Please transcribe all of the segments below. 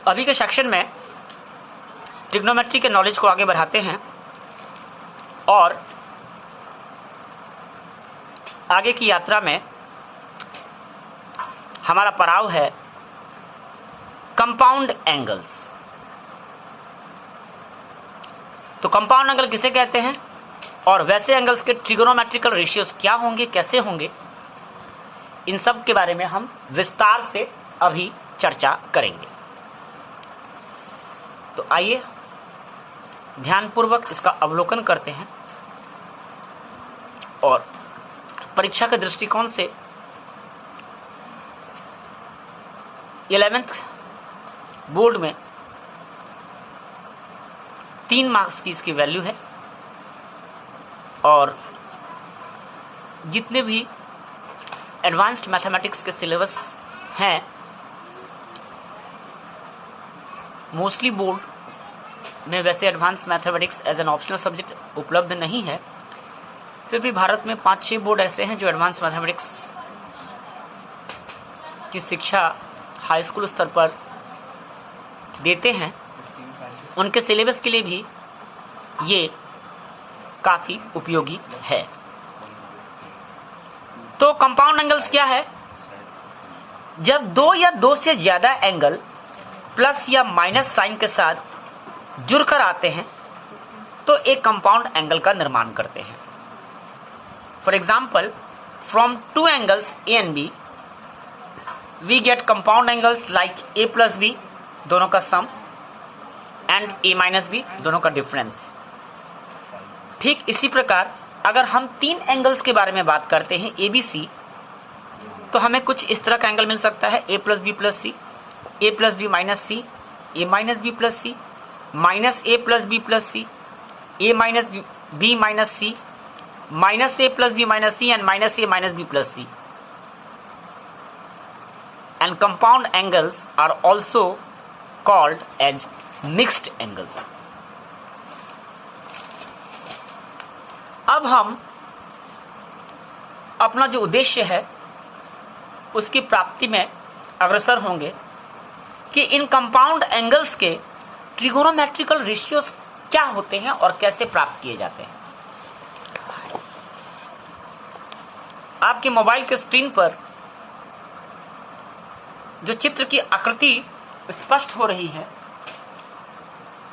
अभी के सेक्शन में ट्रिग्नोमेट्री के नॉलेज को आगे बढ़ाते हैं और आगे की यात्रा में हमारा पड़ाव है कंपाउंड एंगल्स। तो कंपाउंड एंगल किसे कहते हैं और वैसे एंगल्स के ट्रिगोनोमेट्रिकल रेशियोज क्या होंगे, कैसे होंगे, इन सब के बारे में हम विस्तार से अभी चर्चा करेंगे। तो आइए ध्यानपूर्वक इसका अवलोकन करते हैं और परीक्षा के दृष्टिकोण से 11th बोर्ड में 3 मार्क्स की इसकी वैल्यू है और जितने भी एडवांस्ड मैथमेटिक्स के सिलेबस हैं, मोस्टली बोर्ड में वैसे advance mathematics as an optional subject उपलब्ध नहीं है, फिर भी भारत में 5-6 बोर्ड ऐसे हैं जो एडवांस मैथमेटिक्स की शिक्षा हाई स्कूल स्तर पर देते हैं। उनके सिलेबस के लिए भी ये काफ़ी उपयोगी है। तो कंपाउंड एंगल्स क्या है? जब 2 या 2 से ज़्यादा एंगल प्लस या माइनस साइन के साथ जुड़कर आते हैं तो एक कंपाउंड एंगल का निर्माण करते हैं। For example, from 2 angles A and B we get compound angles like A plus B, दोनों का sum, and A minus B, दोनों का डिफरेंस। ठीक इसी प्रकार अगर हम 3 एंगल्स के बारे में बात करते हैं ए बी सी, तो हमें कुछ इस तरह का एंगल मिल सकता है A plus B plus C, A plus B minus C, A minus B plus C, minus A plus B plus C, A minus B minus C, minus A plus B minus C, and minus A minus B plus C. And compound angles are also called as mixed angles. अब हम अपना जो उद्देश्य है उसकी प्राप्ति में अग्रसर होंगे कि इन कंपाउंड एंगल्स के ट्रिगोनोमेट्रिकल रेशियोज क्या होते हैं और कैसे प्राप्त किए जाते हैं। आपके मोबाइल के स्क्रीन पर जो चित्र की आकृति स्पष्ट हो रही है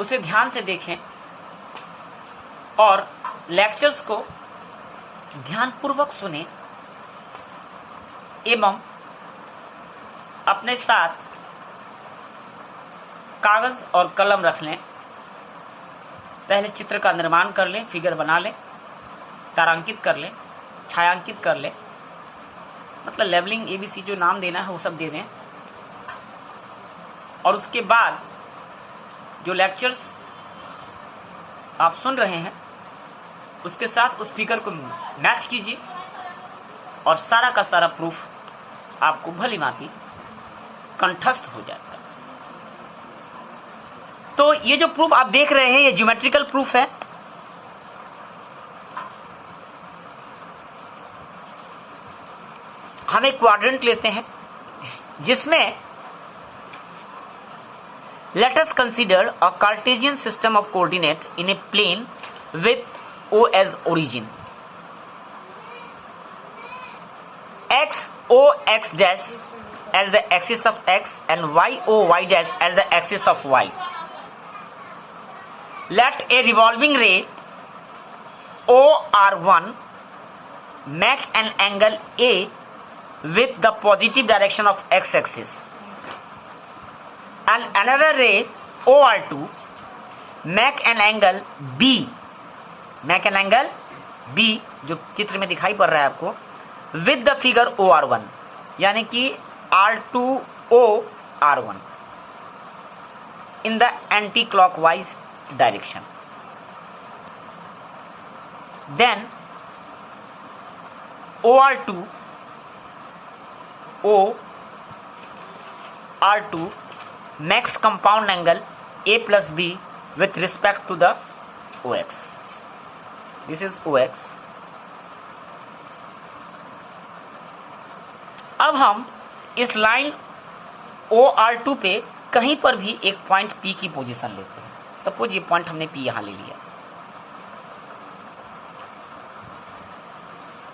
उसे ध्यान से देखें और लेक्चर्स को ध्यानपूर्वक सुनें एवं अपने साथ कागज और कलम रख लें। पहले चित्र का निर्माण कर लें, फिगर बना लें, तारांकित कर लें, छायांकित कर लें, मतलब लेबलिंग ABC जो नाम देना है वो सब दे दें। और उसके बाद जो लेक्चर्स आप सुन रहे हैं उसके साथ उस फिगर को मैच कीजिए और सारा का सारा प्रूफ आपको भली भांति कंठस्थ हो जाएगा। तो ये जो प्रूफ आप देख रहे हैं ये ज्योमेट्रिकल प्रूफ है। हम एक क्वाड्रेंट लेते हैं जिसमें let us consider a Cartesian system of coordinate in a plane with O as origin. X O x dash as the axis of x and Y O y dash as the axis of y. Let a revolving ray OR1 make an angle A with the positive direction of x-axis. And another ray OR2 make an angle B, make an angle B जो चित्र में दिखाई पड़ रहा है आपको, with the figure OR1, यानी कि R2O R1 in the anti-clockwise direction. Then OR2 makes compound angle A plus B with respect to the OX. This is OX. अब हम इस लाइन OR2 पे कहीं पर भी एक पॉइंट P की पोजीशन लेते हैं। सपोज ये पॉइंट हमने P यहां ले लिया।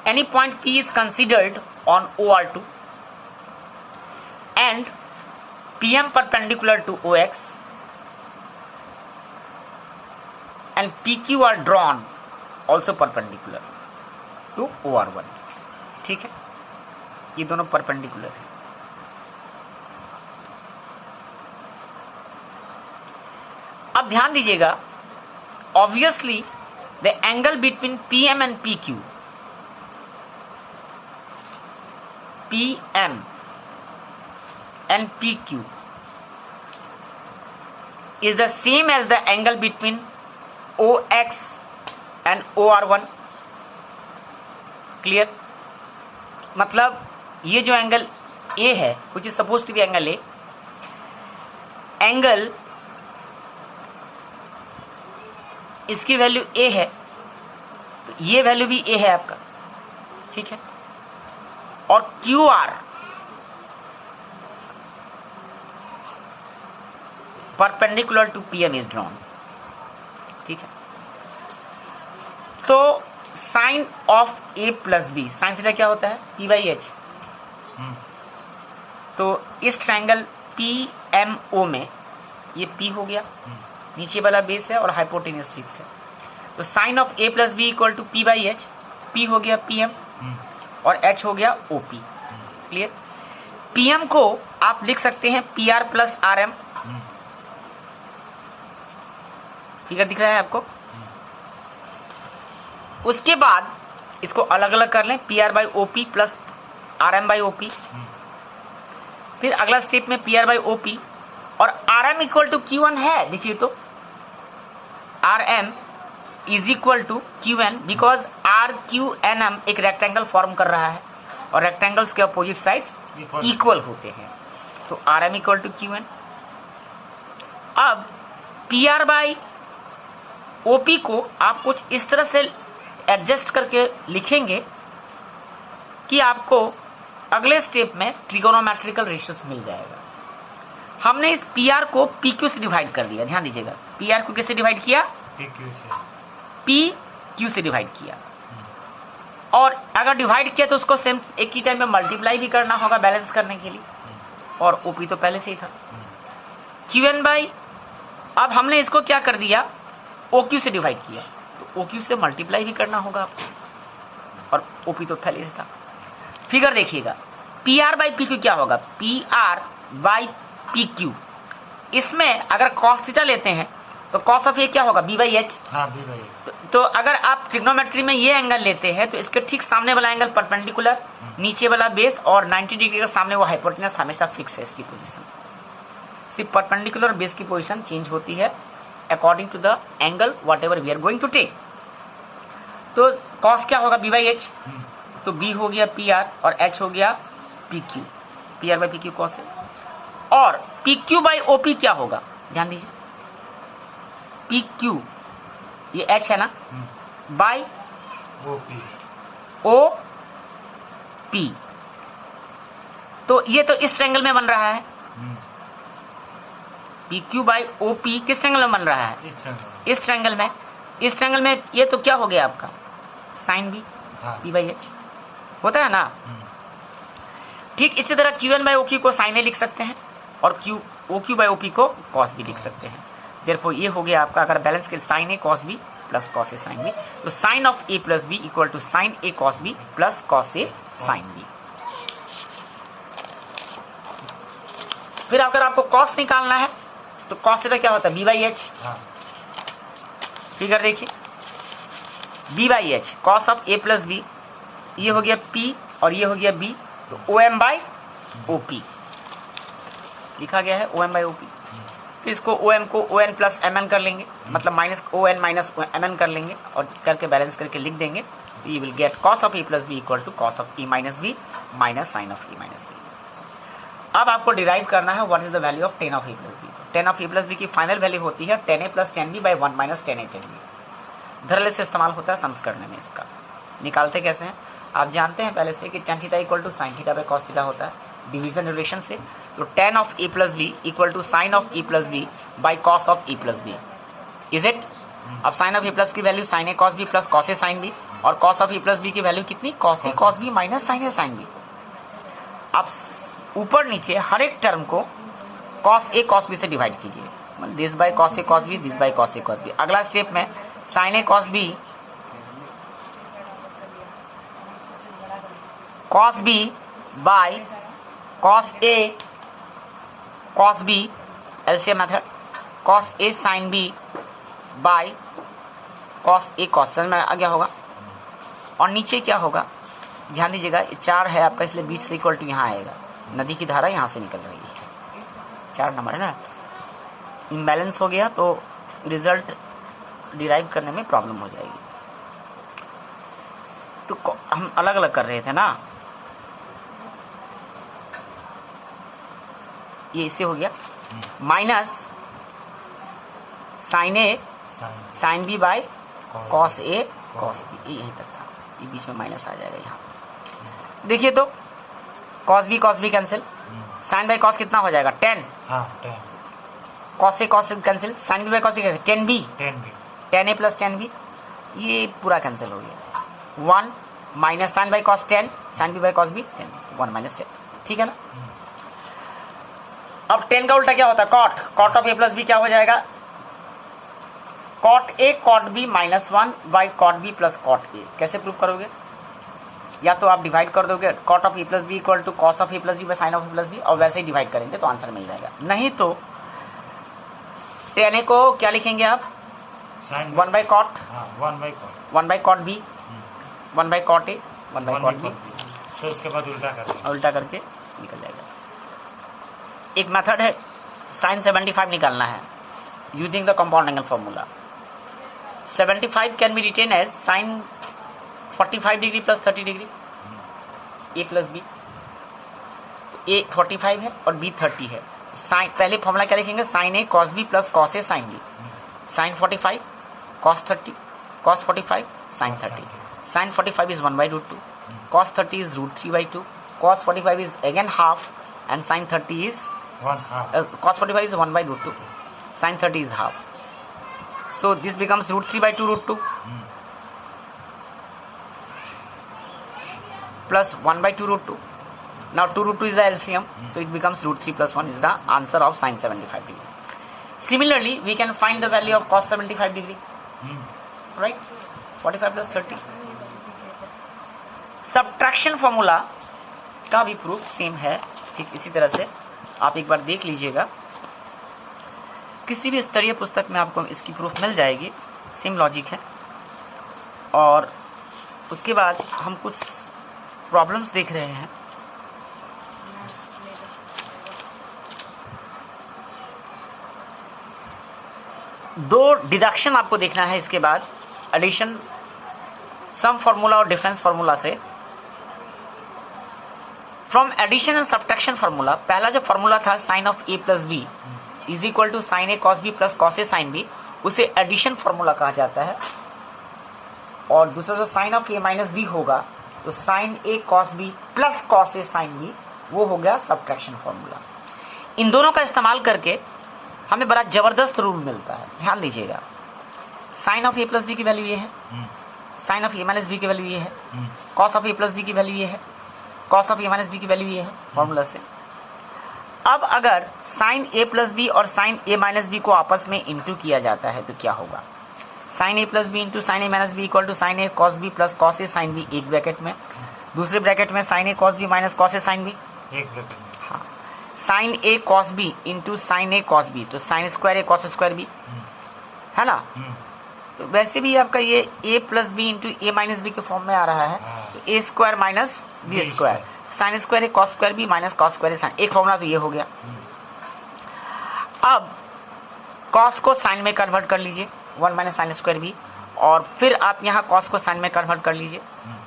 Any point P is considered on OR2 and PM perpendicular to OX and PQ are drawn also perpendicular to OR1। ठीक है, ये दोनों परपेंडिकुलर है। अब ध्यान दीजिएगा, obviously the angle between PM and PQ, PM and PQ is the same as the angle between OX and OR1। Clear? मतलब ये जो एंगल A है, which is supposed to be angle A, angle इसकी value A है, तो ये value भी A है आपका। ठीक है, और QR perpendicular to PM is drawn. ठीक है, तो sine of A plus B, sine theta क्या होता है? P/H। तो इस ट्रायंगल PMO में ये P हो गया, नीचे वाला बेस है और हाइपोटेन्यूस फिक्स है, तो sine of A plus B equal to P/H। P हो गया PM और H हो गया OP। क्लियर? PM को आप लिख सकते हैं PR प्लस RM। फिगर दिख रहा है आपको? उसके बाद इसको अलग अलग कर लें, PR by OP plus RM by OP। फिर अगला स्टेप में PR बाई OP और RM इक्वल टू Q1 है। देखिए तो RM is equal to Qn, because RQNM एक रेक्टेंगल फॉर्म कर रहा है और रेक्टेंगल्स के अपोजिट साइड्स इक्वल होते हैं, तो RM इक्वल टू Qn। अब PR बाई OP को आप कुछ इस तरह से एडजस्ट करके लिखेंगे कि आपको अगले स्टेप में ट्रिगोनोमेट्रिकल रेशियोस मिल जाएगा। हमने इस PR को PQ से डिवाइड कर दिया। ध्यान दीजिएगा, PR को किससे डिवाइड किया? PQ से डिवाइड किया। और अगर डिवाइड किया तो उसको सेम एक ही टाइम में मल्टीप्लाई भी करना होगा बैलेंस करने के लिए, और OP तो पहले से ही था। Qn बाई, अब हमने इसको क्या कर दिया? OQ से डिवाइड किया, तो OQ से मल्टीप्लाई भी करना होगा आपको, और OP तो पहले से था। फिगर देखिएगा, PR बाई PQ क्या होगा? PR by PQ। इसमें अगर cos थीटा लेते हैं तो cos ऑफ A क्या होगा? B/H। तो अगर आप ट्रिग्नोमेट्री में ये एंगल लेते हैं तो इसके ठीक सामने वाला एंगल परपेंडिकुलर, नीचे वाला बेस और 90 डिग्री के सामने वो हाइपोटेन्यूस हमेशा फिक्स है। इसकी पोजीशन सिर्फ परपेंडिकुलर बेस की पोजीशन चेंज होती है according to the angle whatever we are going to take. तो cos क्या होगा? B/H। तो B हो गया PR और H हो गया PQ। PR by PQ cos है। और PQ बाई OP क्या होगा? ध्यान दीजिए, PQ ये H है ना, बाई OP। तो ये तो इस ट्रायंगल में बन रहा है। PQ बाई OP किस ट्रायंगल में बन रहा है? इस ट्रायंगल में। इस ट्रायंगल में ये तो क्या हो गया आपका? साइन B P/H होता है ना। ठीक इसी तरह Qn बाई OQ को साइन A लिख सकते हैं और OQ बाई OP को cos B लिख सकते हैं। देयरफॉर ये हो गया आपका, अगर बैलेंस के sine A cos B plus cos A sin B, तो sine of A plus B equal to sine A cos B plus cos A sin B। फिर अगर आपको cos निकालना है तो cos थीटा क्या होता है? B/H। फिगर देखिए, B/H cos of A plus B, ये हो गया P और ये हो गया B, तो OM बाई OP लिखा गया है, OM बाई OP। फिर इसको OM को ON प्लस MN कर लेंगे, मतलब माइनस ON माइनस MN कर लेंगे और करके बैलेंस करके लिख देंगे, तो you will get cos of A plus B equal to cos of E minus B minus sine of E minus B। अब आपको डिराइव करना है what is the value of tan of A plus B। tan of A plus B की final value होती है tan A plus tan B by 1 minus tan A tan B। धरले से इस्तेमाल होता है सम्स करने में। इसका निकालते कैसे हैं? आप जानते हैं पहले से कि tan theta equal to sine theta by cos theta होता है डिवीजन रिलेशन से। तो tan of a plus B equal to sine of e plus B by cos of e plus B, is it? अब sine of A plus की value sine A cos B plus cos A sine B, और cos of e plus B की value कितनी? Cos A cos B minus sine A sine B. आप ऊपर नीचे हर एक टर्म को कॉस ए कॉस बी से डिवाइड कीजिए, this by cos A cos B, this by cos A cos B. अगला स्टेप में sine A cos B by cos A cos B, LCM method, cos A sine B by cos A cos, समझ में आ गया होगा। और नीचे क्या होगा, ध्यान दीजिएगा, 4 है आपका, इसलिए बीच से इक्वल टू यहाँ आएगा, नदी की धारा यहाँ से निकल रही है, 4 नंबर है ना। इम्बैलेंस हो गया तो रिजल्ट डिराइव करने में प्रॉब्लम हो जाएगी। तो हम अलग अलग कर रहे थे ना, ये इससे हो गया minus sine A sine B by cos A cos B, यहीं तक था, ये बीच में माइनस आ जाएगा यहाँ। देखिए तो cos B cancel, sine by cos कितना हो जाएगा? 10, cos A cos cancel, sine B by cos cancel, 10b, 10a plus 10b, ये पूरा कैंसिल हो गया। 1 minus sine by cos 10, sine B by cos B 10, 1 minus 10, ठीक है ना। अब 10 का उल्टा क्या होता है? Cot of A plus B क्या हो जाएगा? Cot A cot B minus 1 by cot B plus cot A. कैसे प्रूव करोगे? या तो आप डिवाइड कर दोगे cot of A plus B equal to cos of A plus B by sine of A plus B, और वैसे ही divide करेंगे तो आंसर मिल जाएगा। नहीं तो 10a को क्या लिखेंगे आप? 1 by cot, 1 by cot B, 1 by cot A, 1 by cot B, उसके बाद उल्टा करके निकल जाएगा। एक मेथड है साइन 75 निकालना है using the compound angle formula. 75 can be written as sine 45 degree plus 30 degree, A plus B, A 45 है और बी 30 है। साइन पहले फॉर्मूला क्या लिखेंगे? Sine A cos B plus cos A sine B, sine 45 cos 30 cos 45 sine 30, sine 45 is 1/√2, cos 30 is √3/2, cos 45 is again half, and sin 30 is 1/2. Cos 45 is 1/√2, sin 30 is half. So this becomes √3/2 plus 1/2 √2. Now 2 √2 is the LCM, so it becomes √3 plus 1 is the answer of sin 75 degree. Similarly, we can find the value of cos 75 degree, right? 45 plus 30. Subtraction formula का भी proof same है, ठीक इसी तरह से आप एक बार देख लीजिएगा, किसी भी स्तरीय पुस्तक में आपको इसकी प्रूफ मिल जाएगी, सेम लॉजिक है। और उसके बाद हम कुछ प्रॉब्लम्स देख रहे हैं। दो डिडक्शन आपको देखना है, इसके बाद एडिशन, सम फॉर्मूला और डिफरेंस फॉर्मूला से। From addition and subtraction formula, पहला जो फॉर्मूला था sine of A plus B is equal to sine A cos B plus cos A sine B, उसे एडिशन फॉर्मूला कहा जाता है। और दूसरा जो sine of A minus B होगा, तो sine A cos B plus cos A sine B, वो हो गया सब्ट्रैक्शन फॉर्मूला। इन दोनों का इस्तेमाल करके हमें बड़ा जबरदस्त रूल मिलता है, ध्यान दीजिएगा। Sine of A plus B की वैल्यू ये है, sine of A minus B की वैल्यू ये है, cos of A plus B की वैल्यू ये है, cos of A minus B की वैल्यू ये है फॉर्मूला से। अब अगर साइन ए प्लस बी और साइन ए माइनस बी को आपस में इंटू किया जाता है तो क्या होगा? Sine A plus B into sine A minus B equal to sine A cos B plus cos A sine B, एक ब्रैकेट में, दूसरे ब्रैकेट में sine A cos B minus cos A sine B, एक bracket में। हाँ, sine A cos B into sine A cos B, तो sine square A cos square B, है ना। तो वैसे भी आपका ये a plus B into A minus B के फॉर्म में आ रहा है, तो A square minus B square, sine square A cos square B minus cos square A sine, एक फॉर्मूला तो ये हो गया। अब कॉस को साइन में कन्वर्ट कर लीजिए, 1 माइनस साइन स्क्वायर बी, और फिर आप यहाँ कॉस को साइन में कन्वर्ट कर लीजिए।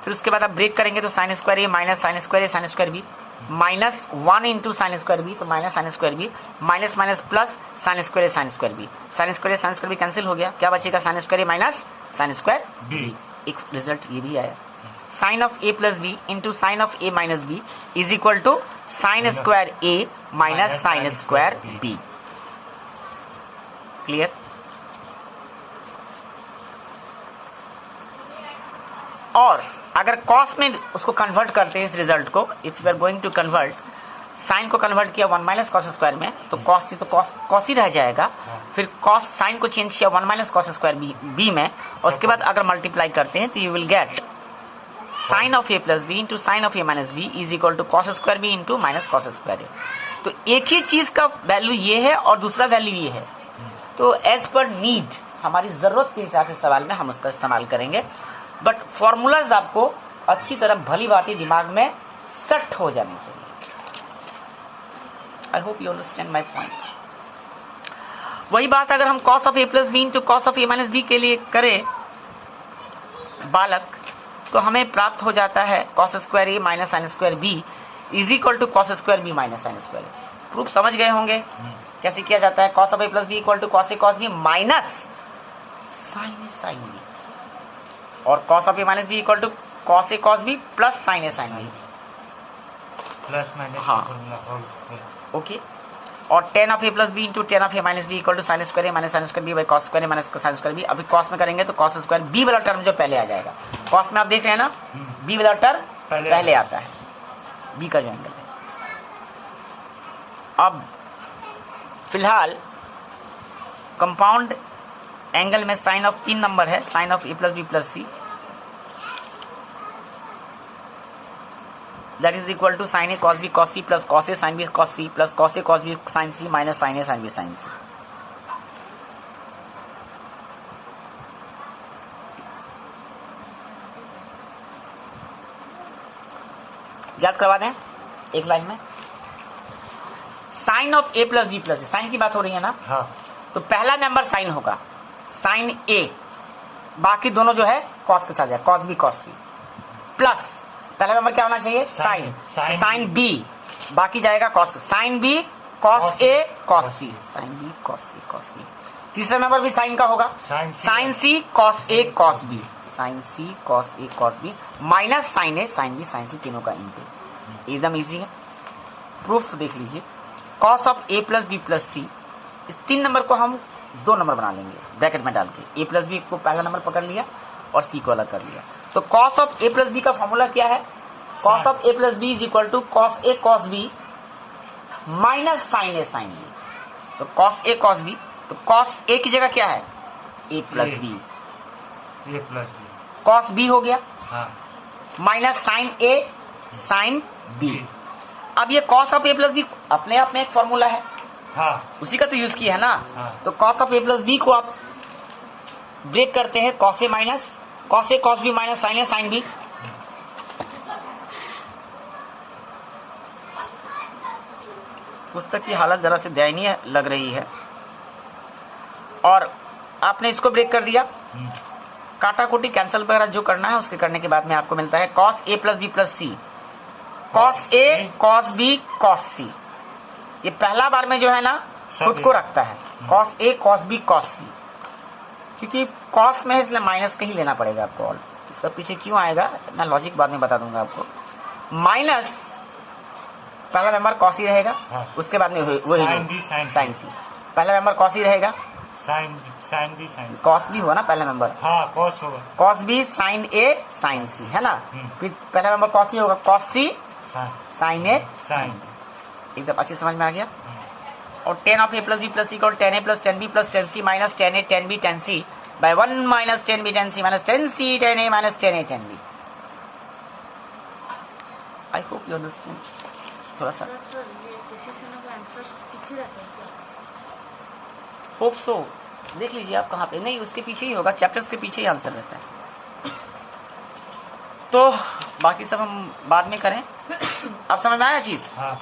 फिर उसके बाद आप ब्रेक करेंगे तो sine square A minus sine square A sine square B, minus 1 into sine square B, तो minus sine square B, minus minus plus sine square A sine square B, sine square A sine square B cancel हो गया, क्या बचेगा? Sine square A minus sine square B. एक result ये भी आया, sine of A plus B into sine of A minus B is equal to sine square A minus sine square B. Clear? और अगर कॉस में उसको convert करते हैं इस रिजल्ट को, if you are going to convert, sine को convert किया 1 माइनस कॉस स्क्वायर में, तो कॉस थी तो कॉस ही रह जाएगा। फिर कॉस साइन को चेंज किया 1 माइनस कॉस स्क्वायर बी में, और उसके बाद अगर मल्टीप्लाई करते हैं तो you will get sine of A plus B into sine of A minus B is equal to cos square B into minus cos square A. तो एक ही चीज का वैल्यू ये है और दूसरा वैल्यू ये है, तो एज पर नीड, हमारी जरूरत के हिसाब से सवाल में हम उसका इस्तेमाल करेंगे। बट फॉर्मूलाज आपको अच्छी तरह भली बातें दिमाग में सेट हो जानी चाहिए। I hope you understand my points. वही बात अगर हम cos of A plus B into cos of A minus B के लिए करें बालक, तो हमें प्राप्त हो जाता है cos square A minus sine square B is equal to cos square B minus sine square A. Proof समझ गए होंगे कैसे किया जाता है? Cos of A plus B equal to cos A cos B minus sine A sine B, और cos of A minus B equal to cos A cos B plus sine A sine B, plus minus. हाँ, okay. और tan of A plus B into tan of A minus B equal to sine square A minus sine square B by cos square A minus sine square B. अभी cos में करेंगे तो cos square B वाला term जो पहले आ जाएगा, cos में आप देख रहे हैं ना, बी वाला टर्म पहले आता है, बी का जो एंगल है। अब फिलहाल कंपाउंड एंगल में साइन ऑफ 3 नंबर है, sine of A plus B plus C, that is equal to sin a cos b cos c plus cos a sin b cos c plus cos a cos b sin c minus sin a sin b sin c। याद करवा दें एक line में, sine of A plus B plus, sine की बात हो रही है ना, हाँ। तो पहला मेंबर साइन होगा, साइन ए, बाकी दोनों जो है कॉस के साथ जाए, cos B cos C, plus पहला नंबर क्या होना चाहिए, साइन, साइन बी, बाकी जाएगा cos, sine B cos A cos C, sine B cos A cos C. तीसरा नंबर भी साइन का होगा, sine C cos A cos B, sine C cos A cos B minus sine A sine B sine C, तीनों का into. एकदम easy है, proof देख लीजिए। Cos of A plus B plus C, इस 3 नंबर को हम 2 नंबर बना लेंगे ब्रैकेट में डाल के, ए प्लस बी को पहला नंबर पकड़ लिया और सी को अलग कर लिया। तो cos of A plus B का फॉर्मूला क्या है, cos of A plus B is equal to cos A cos B minus sine A sine B. तो कॉस ए कॉस बी, तो कॉस ए की जगह क्या है, A plus B, A plus B, cos B हो गया, हाँ, minus sine A sine B. अब ये cos of A plus B अपने आप में एक फॉर्मूला है, हाँ, उसी का तो यूज किया है ना, हाँ। तो cos of A plus B को आप ब्रेक करते हैं, cos A minus cos A cos B minus sine A sine B. पुस्तक की हालत जरा से दयनीय लग रही है, और आपने इसको ब्रेक कर दिया, काटा कोटी कैंसिल वगैरह जो करना है उसके करने के बाद में आपको मिलता है cos A plus B plus C, cos A cos B cos सी। ये पहला बार में जो है ना खुद को रखता है, cos A cos B cos सी, क्योंकि कॉस में है इसलिए माइनस कहीं लेना पड़ेगा आपको। और इसका पीछे क्यों आएगा मैं लॉजिक बाद में बता दूंगा आपको। माइनस पहला मेंबर कॉस ही रहेगा, हाँ। उसके बाद में वही साइन सी, पहला मेंबर कॉस ही रहेगा, sine B sine, cos B हुआ ना पहला मेंबर, हाँ, कॉस होगा, cos B sine A sine C है ना, फिर पहला मेंबर कॉस ही होगा, cos C sine A sine, एकदम अच्छी समझ में आ गया। और tan of A plus B plus equal tan A plus tan B plus tan C minus tan A tan B tan C by 1 minus tan B tan C minus tan C tan A minus tan A tan B. I hope you understand. थोड़ा सा hope so, देख लीजिए आप कहाँ पे, नहीं उसके पीछे ही होगा, चैप्टर्स के पीछे ही आंसर रहता है, तो बाकी सब हम बाद में करें। अब समझ में आया चीज, हाँ।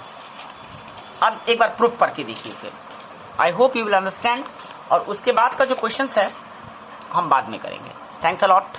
अब एक बार प्रूफ पढ़ के देखिए फिर, आई होप यू विल अंडरस्टैंड, और उसके बाद का जो क्वेश्चंस है हम बाद में करेंगे। Thanks a lot.